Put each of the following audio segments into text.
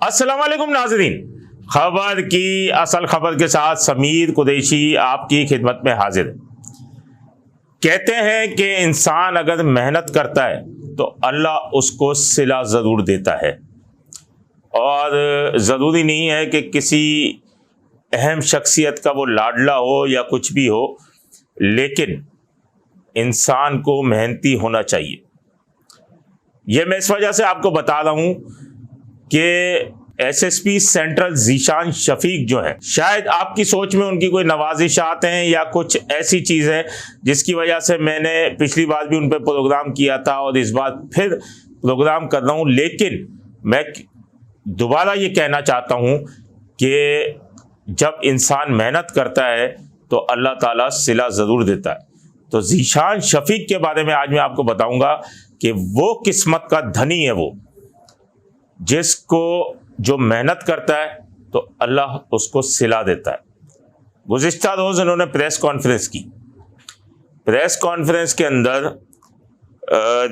अस्सलाम वालेकुम नाज़रीन, खबर की असल खबर के साथ समीर कुरैशी आपकी खिदमत में हाजिर है। कहते हैं कि इंसान अगर मेहनत करता है तो अल्लाह उसको सिला ज़रूर देता है, और ज़रूरी नहीं है कि किसी अहम शख्सियत का वो लाडला हो या कुछ भी हो, लेकिन इंसान को मेहनती होना चाहिए। ये मैं इस वजह से आपको बता रहा हूँ कि एसएसपी सेंट्रल ज़ीशान शफीक जो है, शायद आपकी सोच में उनकी कोई नवाजिशात हैं या कुछ ऐसी चीज़ है जिसकी वजह से मैंने पिछली बार भी उन पर प्रोग्राम किया था और इस बार फिर प्रोग्राम कर रहा हूँ। लेकिन मैं दोबारा ये कहना चाहता हूँ कि जब इंसान मेहनत करता है तो अल्लाह ताला सिला ज़रूर देता है। तो ज़ीशान शफीक के बारे में आज मैं आपको बताऊँगा कि वो किस्मत का धनी है, वो जिसको जो मेहनत करता है तो अल्लाह उसको सिला देता है। गुज़िश्ता रोज़ उन्होंने प्रेस कॉन्फ्रेंस की। प्रेस कॉन्फ्रेंस के अंदर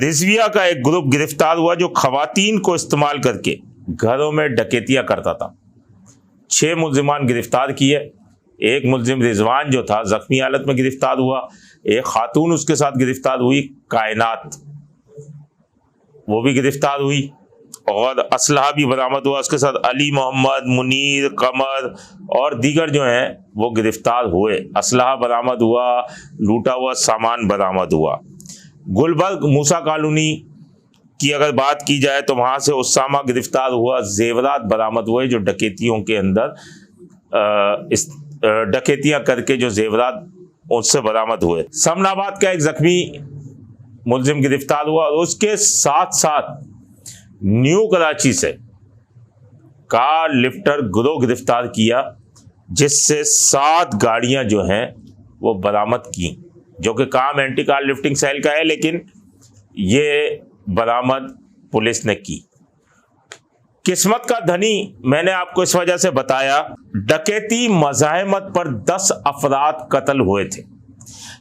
रिजविया का एक ग्रुप गिरफ्तार हुआ जो खवातीन को इस्तेमाल करके घरों में डकैतियाँ करता था। 6 मुल्जिमान गिरफ्तार किए। एक मुल्जिम रिजवान जो था जख्मी हालत में गिरफ्तार हुआ। एक खातून उसके साथ गिरफ्तार हुई, कायनात, वो भी गिरफ्तार हुई और असलहा भी बरामद हुआ। उसके साथ अली मोहम्मद, मुनीर, कमर और दीगर जो हैं वो गिरफ्तार हुए। असलहा बरामद हुआ, लूटा हुआ सामान बरामद हुआ। गुलबर्ग मूसा कॉलोनी की अगर बात की जाए तो वहाँ से उसामा गिरफ्तार हुआ, जेवरात बरामद हुए जो डकैतियों के अंदर डकैतियाँ करके जो जेवरात उससे बरामद हुए। समनाबाद का एक जख्मी मुल्जिम गिरफ्तार हुआ और उसके साथ साथ न्यू कराची से कार लिफ्टर गिरोह गिरफ्तार किया, जिससे 7 गाड़ियां जो हैं वो बरामद की, जो कि काम एंटी कार लिफ्टिंग सेल का है, लेकिन ये बरामद पुलिस ने की। किस्मत का धनी मैंने आपको इस वजह से बताया, डकैती मज़ाहमत पर 10 अफराद कत्ल हुए थे।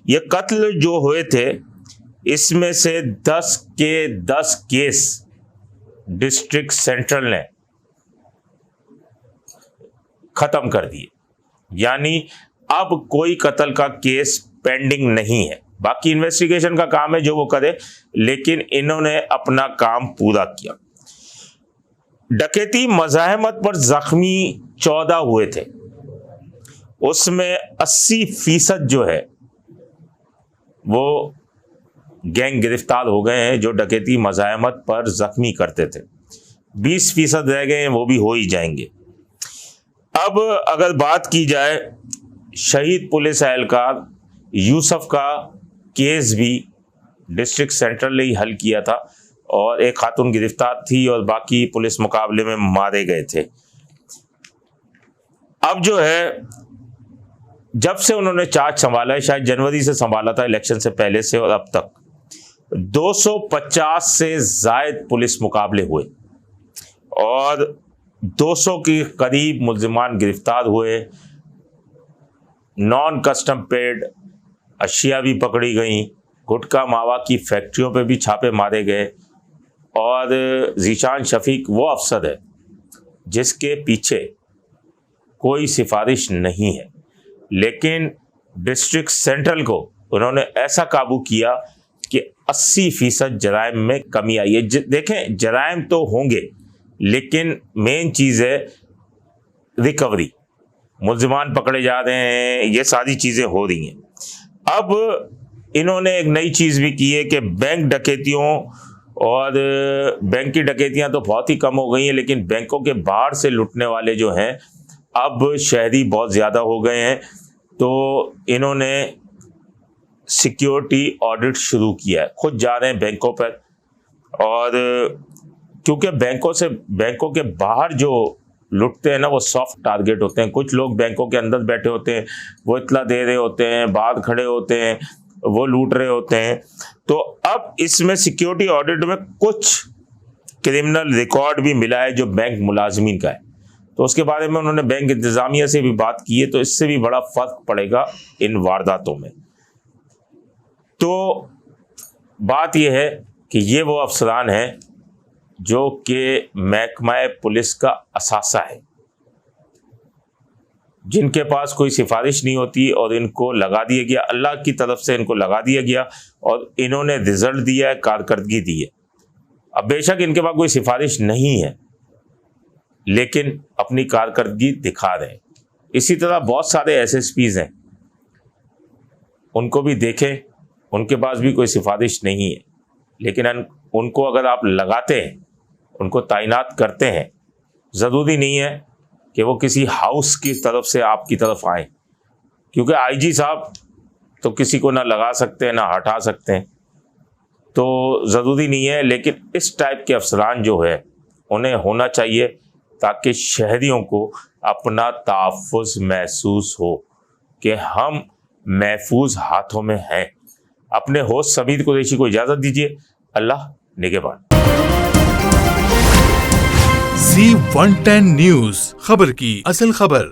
ये कत्ल जो हुए थे इसमें से 10 के 10 केस डिस्ट्रिक्ट सेंट्रल ने खत्म कर दिए, यानी अब कोई कत्ल का केस पेंडिंग नहीं है। बाकी इन्वेस्टिगेशन का काम है जो वो करे, लेकिन इन्होंने अपना काम पूरा किया। डकैती मज़ाहमत पर जख्मी 14 हुए थे, उसमें 80% जो है वो गैंग गिरफ्तार हो गए हैं जो डकैती मज़ाहमत पर जख्मी करते थे। 20% रह गए हैं, वो भी हो ही जाएंगे। अब अगर बात की जाए शहीद पुलिस एहलकार यूसुफ का केस भी डिस्ट्रिक्ट सेंट्रल ने ही हल किया था और एक खातून गिरफ्तार थी और बाकी पुलिस मुकाबले में मारे गए थे। अब जो है, जब से उन्होंने चार्ज संभाला है, शायद जनवरी से संभाला था इलेक्शन से पहले से, और अब तक 250 से जायद पुलिस मुकाबले हुए और 200 के करीब मुल्जिमान गिरफ्तार हुए। नॉन कस्टम पेड अशिया भी पकड़ी गई, गुटखा मावा की फैक्ट्रियों पे भी छापे मारे गए। और ज़ीशान शफीक वो अफसर है जिसके पीछे कोई सिफारिश नहीं है, लेकिन डिस्ट्रिक्ट सेंट्रल को उन्होंने ऐसा काबू किया कि 80% जराइम में कमी आई है। देखें, जराइम तो होंगे, लेकिन मेन चीज़ है रिकवरी। मुल्जिमान पकड़े जा रहे हैं, ये सारी चीज़ें हो रही हैं। अब इन्होंने एक नई चीज़ भी की है कि बैंक डकैतियों, और बैंक की डकैतियाँ तो बहुत ही कम हो गई हैं, लेकिन बैंकों के बाहर से लुटने वाले जो हैं अब शहरी बहुत ज़्यादा हो गए हैं। तो इन्होंने सिक्योरिटी ऑडिट शुरू किया है, खुद जा रहे हैं बैंकों पर। और क्योंकि बैंकों के बाहर जो लुटते हैं ना, वो सॉफ्ट टारगेट होते हैं। कुछ लोग बैंकों के अंदर बैठे होते हैं, वो इत्तला दे रहे होते हैं, बाहर खड़े होते हैं, वो लूट रहे होते हैं। तो अब इसमें सिक्योरिटी ऑडिट में कुछ क्रिमिनल रिकॉर्ड भी मिला है जो बैंक मुलाजमीन का है, तो उसके बारे में उन्होंने बैंक इंतजामिया से भी बात की है। तो इससे भी बड़ा फर्क पड़ेगा इन वारदातों में। तो बात यह है कि ये वो अफसरान हैं जो कि महकमा पुलिस का असासा है, जिनके पास कोई सिफारिश नहीं होती और इनको लगा दिया गया, अल्लाह की तरफ से इनको लगा दिया गया और इन्होंने रिजल्ट दिया है, कारकर्दगी दी है। अब बेशक इनके पास कोई सिफारिश नहीं है, लेकिन अपनी कारकर्दगी दिखा रहे हैं। इसी तरह बहुत सारे एसएसपीज हैं, उनको भी देखें, उनके पास भी कोई सिफारिश नहीं है, लेकिन उनको अगर आप लगाते हैं, उनको तैनात करते हैं, ज़रूरी नहीं है कि वो किसी हाउस की तरफ से आपकी तरफ आए, क्योंकि आईजी साहब तो किसी को ना लगा सकते हैं ना हटा सकते हैं, तो ज़रूरी नहीं है। लेकिन इस टाइप के अफसरान जो है उन्हें होना चाहिए, ताकि शहरियों को अपना तहफ़्फ़ुज़ महसूस हो कि हम महफूज हाथों में हैं। अपने होस्ट समीर कुरैशी को इजाज़त दीजिए। अल्लाह निगहबान। Z110 न्यूज़, खबर की असल खबर।